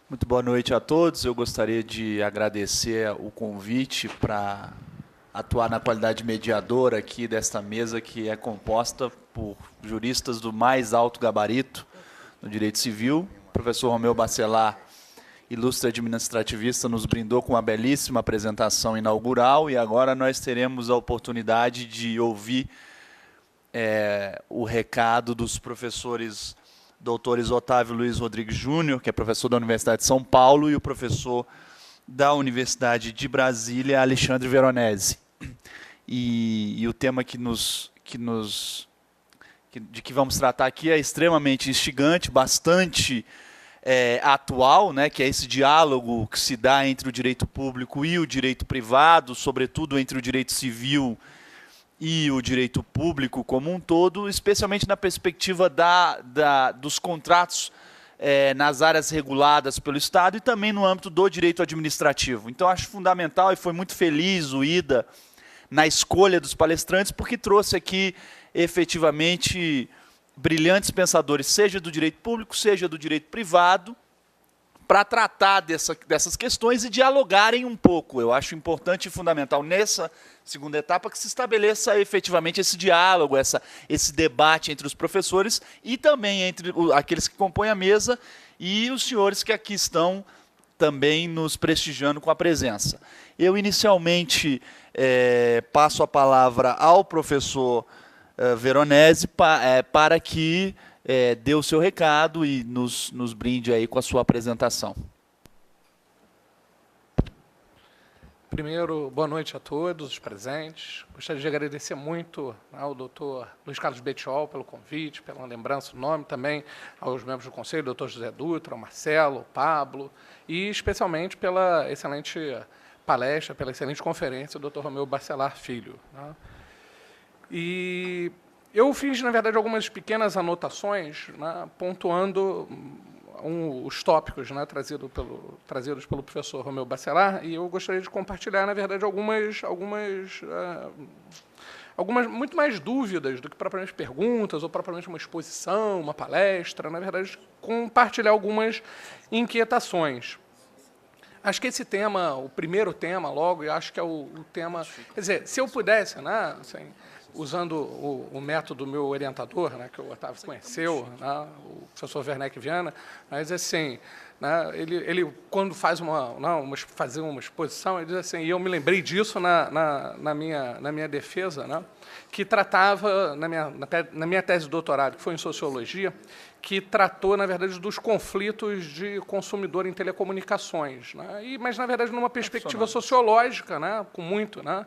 Muito boa noite a todos. Eu gostaria de agradecer o convite para atuar na qualidade mediadora aqui desta mesa, que é composta por juristas do mais alto gabarito no direito civil. O professor Romeu Bacelar, ilustre administrativista, nos brindou com uma belíssima apresentação inaugural e agora nós teremos a oportunidade de ouvir o recado dos professores doutores Otávio Luiz Rodrigues Júnior, que é professor da Universidade de São Paulo, e o professor da Universidade de Brasília, Alexandre Veronese. E o tema de que vamos tratar aqui é extremamente instigante, bastante atual, né, que é esse diálogo que se dá entre o direito público e o direito privado, sobretudo entre o direito civil e o direito público como um todo, especialmente na perspectiva dos contratos nas áreas reguladas pelo Estado e também no âmbito do direito administrativo. Então, acho fundamental e foi muito feliz o IDA na escolha dos palestrantes, porque trouxe aqui, efetivamente, brilhantes pensadores, seja do direito público, seja do direito privado, para tratar dessas questões e dialogarem um pouco. Eu acho importante e fundamental nessa segunda etapa que se estabeleça efetivamente esse diálogo, esse debate entre os professores e também entre aqueles que compõem a mesa e os senhores que aqui estão também nos prestigiando com a presença. Eu, inicialmente, passo a palavra ao professor Veronese para que dê o seu recado e nos brinde aí com a sua apresentação. Primeiro, boa noite a todos os presentes. Gostaria de agradecer muito ao doutor Luiz Carlos Bettiol pelo convite, pela lembrança do nome, também aos membros do Conselho, doutor José Dutra, ao Marcelo, ao Pablo, e especialmente pela excelente palestra, pela excelente conferência do doutor Romeu Bacelar Filho. E eu fiz, na verdade, algumas pequenas anotações, pontuando os tópicos trazidos pelo professor Romeu Bacelar, e eu gostaria de compartilhar, na verdade, algumas muito mais dúvidas do que propriamente perguntas, ou propriamente uma exposição, uma palestra, na verdade, compartilhar algumas inquietações. Acho que esse tema, o primeiro tema, logo, eu acho que é o tema... Quer dizer, se eu pudesse, né, assim, usando o método do meu orientador, né, que o Otávio conheceu, né, o professor Werneck Viana, mas assim, né, ele quando fazia uma exposição, ele diz assim, e eu me lembrei disso na minha defesa, né, que tratava, na minha tese de doutorado, que foi em Sociologia, que tratou, na verdade, dos conflitos de consumidor em telecomunicações, né, mas, na verdade, numa perspectiva sociológica, né, com muita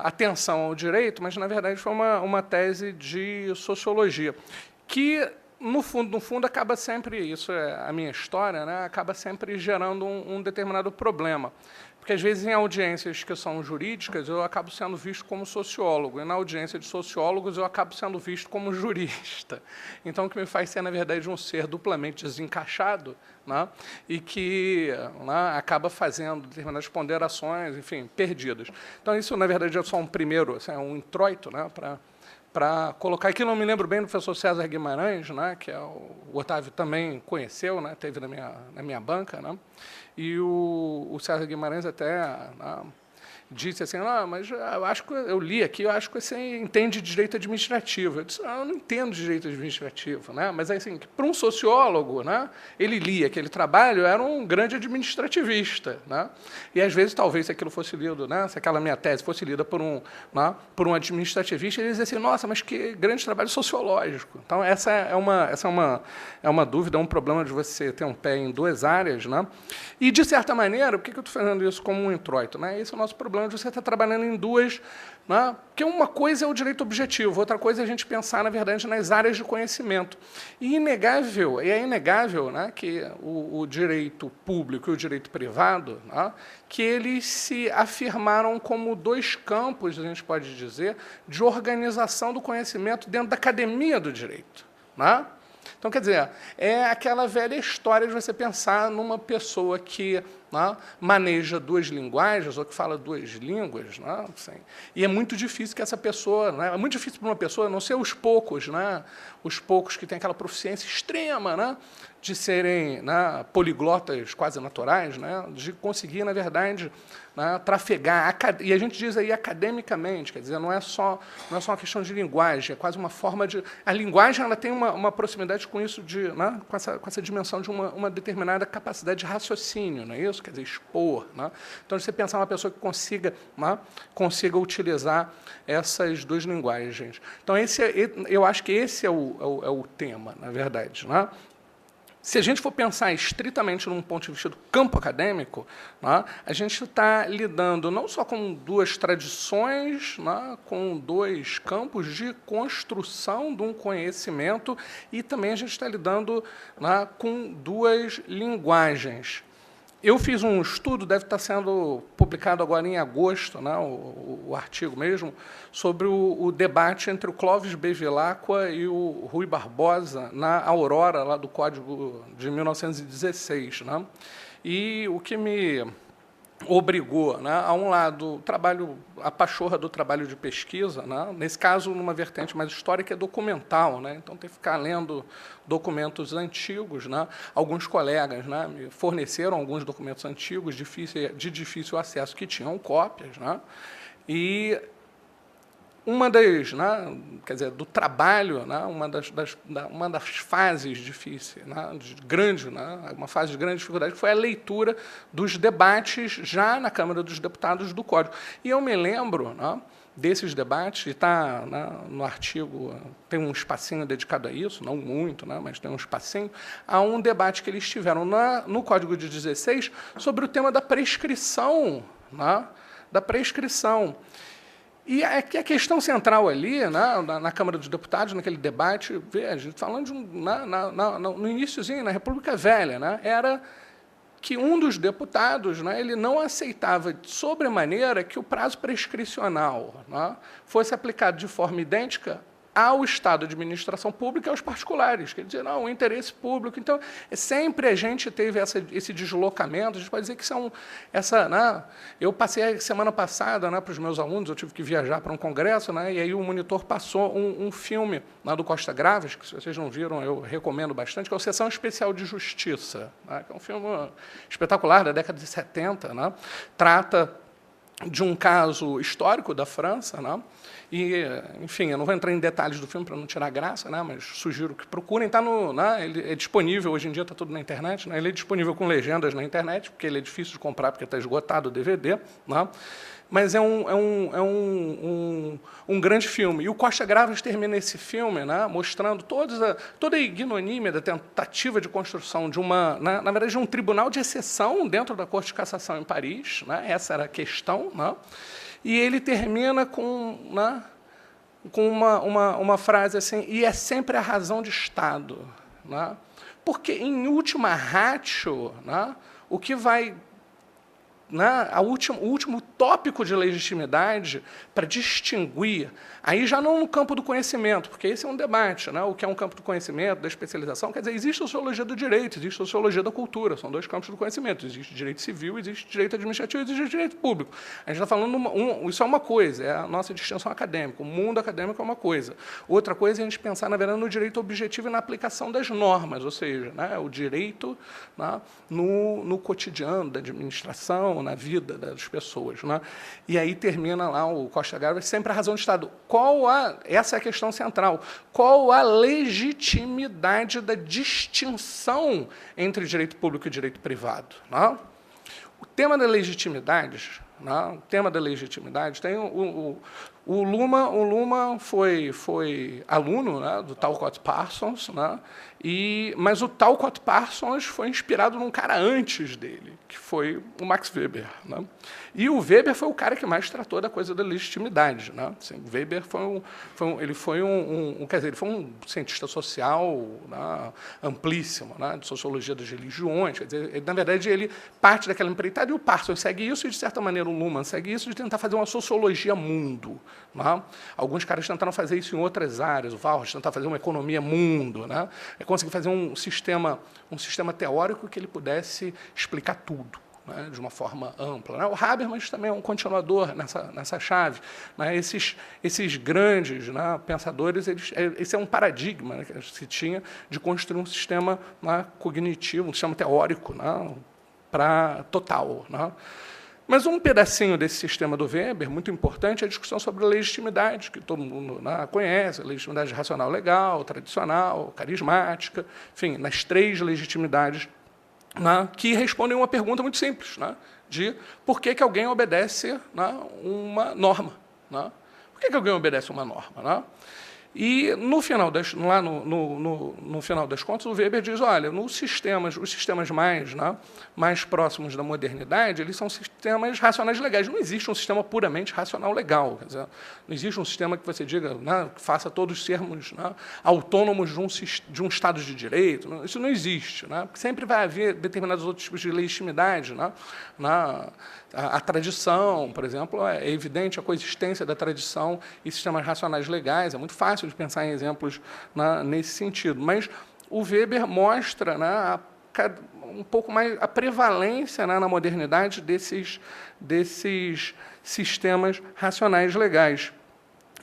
atenção ao direito, mas, na verdade, foi uma tese de sociologia, que, no fundo, acaba sempre, isso é a minha história, né, acaba sempre gerando um determinado problema. Porque, às vezes, em audiências que são jurídicas, eu acabo sendo visto como sociólogo, e na audiência de sociólogos eu acabo sendo visto como jurista. Então, o que me faz ser, na verdade, um ser duplamente desencaixado, né, e que, né, acaba fazendo determinadas ponderações, enfim, perdidas. Então, isso, na verdade, é só um primeiro, assim, um introito, né, para colocar aqui, não me lembro bem do professor César Guimarães, né, que o Otávio também conheceu, né, teve na minha banca, né, e o César Guimarães até, né, disse assim, mas eu acho que eu li aqui, eu acho que você entende de direito administrativo. Eu disse, eu não entendo de direito administrativo, né? Mas assim, para um sociólogo, né, ele lia aquele trabalho, era um grande administrativista, né? E às vezes, talvez, se aquilo fosse lido, né, se aquela minha tese fosse lida por um administrativista, ele dizia assim, nossa, mas que grande trabalho sociológico. Então, essa é uma dúvida, um problema de você ter um pé em duas áreas, né? E, de certa maneira, por que eu estou fazendo isso como um introito, né? Esse é o nosso problema de você estar trabalhando em duas, né? Porque uma coisa é o direito objetivo, outra coisa é a gente pensar, na verdade, nas áreas de conhecimento. E é inegável, né, que o direito público e o direito privado, né, que eles se afirmaram como dois campos, a gente pode dizer, de organização do conhecimento dentro da academia do direito, né? Então, quer dizer, é aquela velha história de você pensar numa pessoa que, né, maneja duas linguagens ou que fala duas línguas, né, assim, e é muito difícil que essa pessoa, né, é muito difícil para uma pessoa, a não ser os poucos, né, os poucos que têm aquela proficiência extrema, né, de serem, né, poliglotas quase naturais, né, de conseguir, na verdade, né, trafegar, e a gente diz aí academicamente, quer dizer, não é só uma questão de linguagem, é quase uma forma de... A linguagem ela tem uma proximidade com isso, né, com essa dimensão de uma determinada capacidade de raciocínio, não é isso? Quer dizer, expor. Né? Então, você pensar uma pessoa que consiga utilizar essas duas linguagens. Então, eu acho que esse é o tema, na verdade. Né? Se a gente for pensar estritamente num ponto de vista do campo acadêmico, né, a gente está lidando não só com duas tradições, né, com dois campos de construção de um conhecimento, e também a gente está lidando, né, com duas linguagens. Eu fiz um estudo, deve estar sendo publicado agora em agosto, né, o artigo mesmo, sobre o debate entre o Clóvis Bevilacqua e o Rui Barbosa na Aurora, lá do Código de 1916. Né? E o que me obrigou, né, a um lado, a pachorra do trabalho de pesquisa, né, nesse caso, numa vertente mais histórica, é documental, né, então tem que ficar lendo documentos antigos. Né, alguns colegas, né, me forneceram alguns documentos antigos de difícil acesso que tinham cópias, né, e quer dizer, do trabalho, né, uma das fases difíceis, né, uma fase de grande dificuldade, foi a leitura dos debates já na Câmara dos Deputados do Código. E eu me lembro, né, desses debates, e está, né, no artigo, tem um espacinho dedicado a isso, não muito, né, mas tem um espacinho, a um debate que eles tiveram no Código de 16 sobre o tema da prescrição, né, da prescrição. E a questão central ali, né, na Câmara dos Deputados, naquele debate, veja, falando de no iníciozinho, na República Velha, né, era que um dos deputados, né, ele não aceitava de sobremaneira que o prazo prescricional, né, fosse aplicado de forma idêntica ao Estado de administração pública e aos particulares. Quer dizer, não, o interesse público. Então, sempre a gente teve esse deslocamento. A gente pode dizer que né, eu passei a semana passada, né, para os meus alunos, eu tive que viajar para um congresso, né, e aí o monitor passou um filme lá do Costa Graves, que se vocês não viram, eu recomendo bastante, que é o Sessão Especial de Justiça, né, que é um filme espetacular da década de 70, né, trata de um caso histórico da França, né, e, enfim, eu não vou entrar em detalhes do filme para não tirar graça, né, mas sugiro que procurem. Né, ele é disponível, hoje em dia está tudo na internet, né, ele é disponível com legendas na internet, porque ele é difícil de comprar, porque está esgotado o DVD. Né, mas é um grande filme. E o Costa Graves termina esse filme, né, mostrando toda a ignomínia da tentativa de construção de na verdade, de um tribunal de exceção dentro da Corte de Cassação em Paris. Né, essa era a questão. Né, e ele termina com uma frase assim, e é sempre a razão de Estado. Né? Porque, em última ratio, né, o que vai... o último tópico de legitimidade para distinguir, aí já não no campo do conhecimento, porque esse é um debate, né? O que é um campo do conhecimento, da especialização, quer dizer, existe sociologia do direito, existe sociologia da cultura, são dois campos do conhecimento, existe direito civil, existe direito administrativo, existe direito público. A gente está falando, isso é uma coisa, é a nossa distinção acadêmica, o mundo acadêmico é uma coisa. Outra coisa é a gente pensar, na verdade, no direito objetivo e na aplicação das normas, ou seja, né, o direito, né, no cotidiano da administração, na vida das pessoas. Né? E aí termina lá o Costa Graves, sempre a razão de Estado. Essa é a questão central. Qual a legitimidade da distinção entre direito público e direito privado? Né? O tema da legitimidade, né? O tema da legitimidade tem o Luhmann foi aluno, né, do Talcott Parsons, né, mas o Talcott Parsons foi inspirado num cara antes dele, que foi o Max Weber. Né? E o Weber foi o cara que mais tratou da coisa da legitimidade. Né? Assim, Weber ele foi um cientista social, né, amplíssimo, né, de sociologia das religiões. Quer dizer, na verdade, ele parte daquela empreitada, e o Parsons segue isso, e, de certa maneira, o Luhmann segue isso, de tentar fazer uma sociologia mundo. Né? Alguns caras tentaram fazer isso em outras áreas, o Walras tentar fazer uma economia mundo, né? É conseguir fazer um sistema teórico que ele pudesse explicar tudo. né, de uma forma ampla. Né? O Habermas também é um continuador nessa chave. Né? Esses grandes, né, pensadores, esse é um paradigma, né, que se tinha de construir um sistema, né, cognitivo, um sistema teórico, né, total. Né? Mas um pedacinho desse sistema do Weber, muito importante, é a discussão sobre a legitimidade, que todo mundo, né, conhece, a legitimidade racional legal, tradicional, carismática, enfim, nas 3 legitimidades, né, que respondem uma pergunta muito simples, né, de por que alguém obedece, né, uma norma. Né? Por que alguém obedece uma norma? Né? E, no final no final das contas, o Weber diz, olha, os sistemas mais, né, mais próximos da modernidade, eles são sistemas racionais legais. Não existe um sistema puramente racional legal. Quer dizer, não existe um sistema que você diga, né, que faça todos sermos, né, autônomos de um Estado de Direito. Não, isso não existe. Né, porque sempre vai haver determinados outros tipos de legitimidade. Né, a tradição, por exemplo, é evidente a coexistência da tradição e sistemas racionais legais. É muito fácil de pensar em exemplos, né, nesse sentido. Mas o Weber mostra, né, um pouco mais a prevalência, né, na modernidade desses sistemas racionais legais.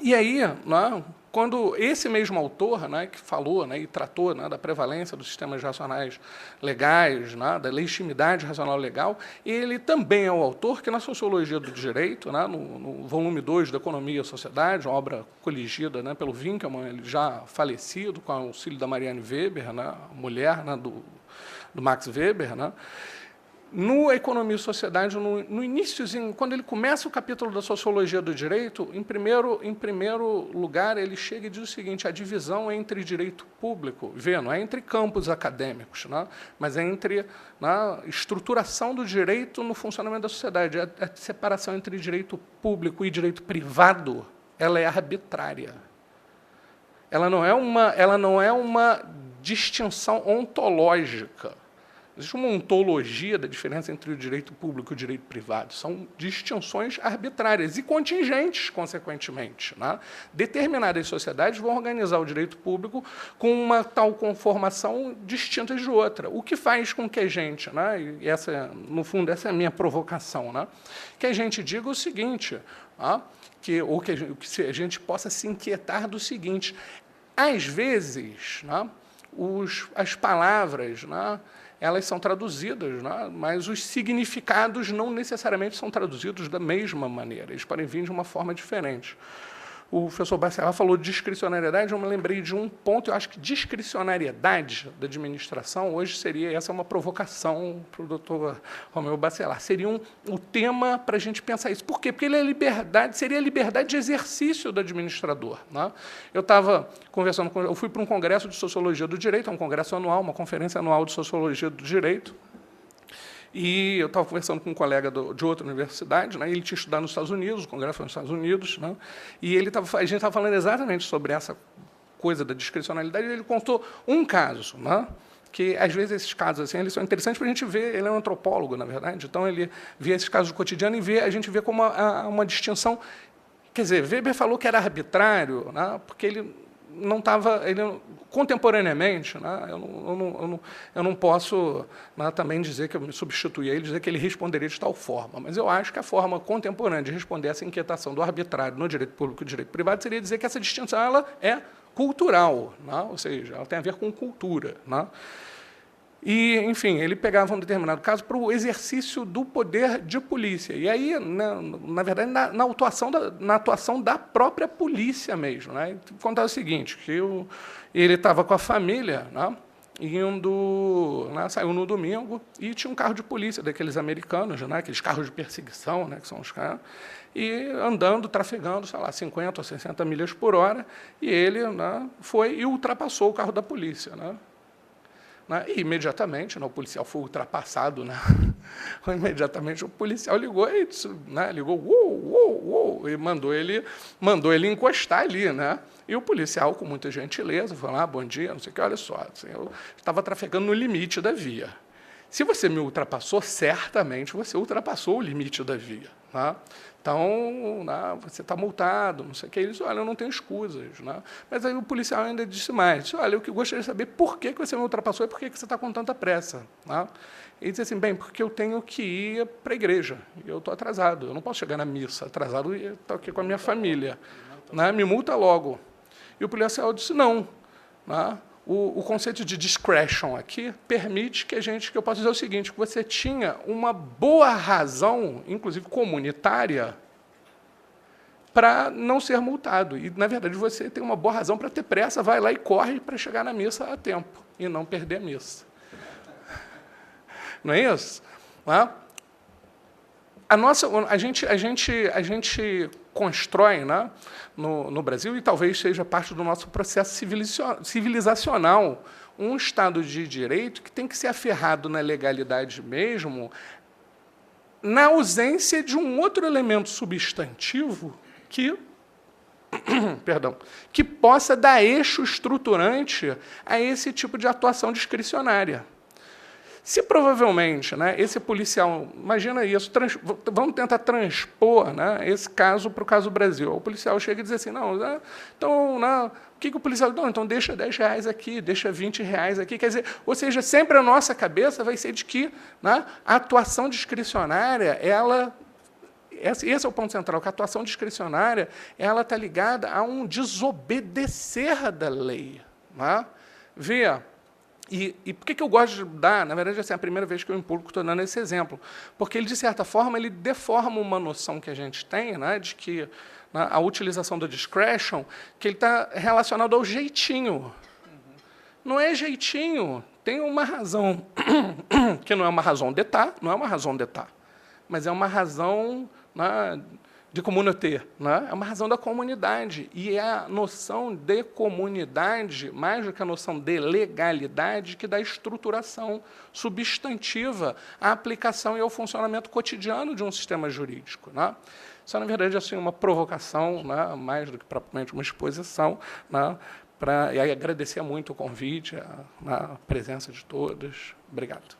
E aí, né, quando esse mesmo autor, né, que falou, né, e tratou, né, da prevalência dos sistemas racionais legais, né, da legitimidade racional legal, ele também é o autor que, na Sociologia do Direito, né, no volume 2 da Economia e Sociedade, uma obra coligida, né, pelo Winkelmann, ele já falecido, com o auxílio da Marianne Weber, né, mulher, né, do Max Weber, né, no Economia e Sociedade, no iníciozinho, quando ele começa o capítulo da Sociologia do Direito, em primeiro lugar, ele chega e diz o seguinte, a divisão entre direito público, não é entre campos acadêmicos, né, mas é entre, né, estruturação do direito no funcionamento da sociedade. A separação entre direito público e direito privado, ela é arbitrária. Ela não é uma distinção ontológica. Existe uma ontologia da diferença entre o direito público e o direito privado. São distinções arbitrárias e contingentes, consequentemente. Né? Determinadas sociedades vão organizar o direito público com uma tal conformação distinta de outra. O que faz com que a gente, né, e no fundo, essa é a minha provocação, né, que a gente diga o seguinte, né, que a gente possa se inquietar do seguinte, às vezes, né, as palavras, né, elas são traduzidas, né, mas os significados não necessariamente são traduzidos da mesma maneira, eles podem vir de uma forma diferente. O professor Bacelar falou de discricionariedade, eu me lembrei de um ponto, eu acho que discricionariedade da administração, hoje essa é uma provocação para o doutor Romeu Bacelar, seria o tema para a gente pensar isso. Por quê? Porque seria a liberdade de exercício do administrador. Né? Eu estava conversando eu fui para um congresso de Sociologia do Direito, um congresso anual, uma conferência anual de Sociologia do Direito, e eu estava conversando com um colega de outra universidade, né, ele tinha estudado nos Estados Unidos, o congresso foi nos Estados Unidos, né, e a gente estava falando exatamente sobre essa coisa da discricionalidade, e ele contou um caso, né, que, às vezes, esses casos assim, eles são interessantes para a gente ver, ele é um antropólogo, na verdade, então ele vê esses casos do cotidiano e a gente vê como uma distinção. Quer dizer, Weber falou que era arbitrário, né, porque ele não estava, contemporaneamente, né, eu não posso, né, também dizer que eu me substituí a ele, dizer que ele responderia de tal forma, mas eu acho que a forma contemporânea de responder essa inquietação do arbitrário no direito público e direito privado seria dizer que essa distinção ela é cultural, né, ou seja, ela tem a ver com cultura. Né. E, enfim, ele pegava um determinado caso para o exercício do poder de polícia. E aí, né, na verdade, na atuação da própria polícia mesmo. Né? Contava o seguinte, que ele estava com a família, né, saiu no domingo, e tinha um carro de polícia, daqueles americanos, né, aqueles carros de perseguição, né, que são os caras, e andando, trafegando, sei lá, 50 ou 60 milhas por hora, e ele, né, foi e ultrapassou o carro da polícia. Né? E, imediatamente, né, o policial foi ultrapassado, né? Imediatamente o policial ligou e disse, né, ligou, e mandou ele encostar ali, né? E o policial, com muita gentileza, falou, bom dia, não sei o que, olha só, assim, eu estava trafegando no limite da via. Se você me ultrapassou, certamente você ultrapassou o limite da via. Né? Então, né, você está multado, não sei o que. Ele disse, olha, eu não tenho escusas. Né? Mas aí o policial ainda disse mais. Disse, olha, eu que gostaria de saber por que você me ultrapassou e por que você está com tanta pressa. Né? Ele disse assim, bem, porque eu tenho que ir para a igreja. E eu estou atrasado. Eu não posso chegar na missa atrasado e estou aqui com a minha família. Né? Me multa logo. E o policial disse, não. Né? O conceito de discretion aqui permite que eu possa dizer o seguinte, que você tinha uma boa razão, inclusive comunitária, para não ser multado. E, na verdade, você tem uma boa razão para ter pressa, vai lá e corre para chegar na missa a tempo e não perder a missa. Não é isso? Não é? A gente constrói, né, no Brasil, e talvez seja parte do nosso processo civilizacional, um Estado de Direito que tem que ser aferrado na legalidade mesmo, na ausência de um outro elemento substantivo que possa dar eixo estruturante a esse tipo de atuação discricionária. Se provavelmente, né, esse policial, imagina isso, vamos tentar transpor, né, esse caso para o caso Brasil. O policial chega e diz assim, não, né, então, o que o policial... Não, então deixa R$10 aqui, deixa R$20 aqui. Quer dizer, ou seja, sempre a nossa cabeça vai ser de que, né, a atuação discricionária, esse é o ponto central, que a atuação discricionária ela está ligada a um desobedecer da lei. Né? Veja, e por que eu gosto de dar, na verdade, assim, é a primeira vez que eu, em público, estou dando esse exemplo, porque ele, de certa forma, ele deforma uma noção que a gente tem, né, de que, né, a utilização do discretion, que ele está relacionado ao jeitinho. Não é jeitinho, tem uma razão, que não é uma razão d'etat, não é uma razão d'etat, mas é uma razão, né, de communauté, né? É uma razão da comunidade. E é a noção de comunidade, mais do que a noção de legalidade, que dá estruturação substantiva à aplicação e ao funcionamento cotidiano de um sistema jurídico. Né? Isso é, na verdade, assim, uma provocação, né, mais do que propriamente uma exposição, né, e aí agradecer muito o convite, a presença de todos. Obrigado.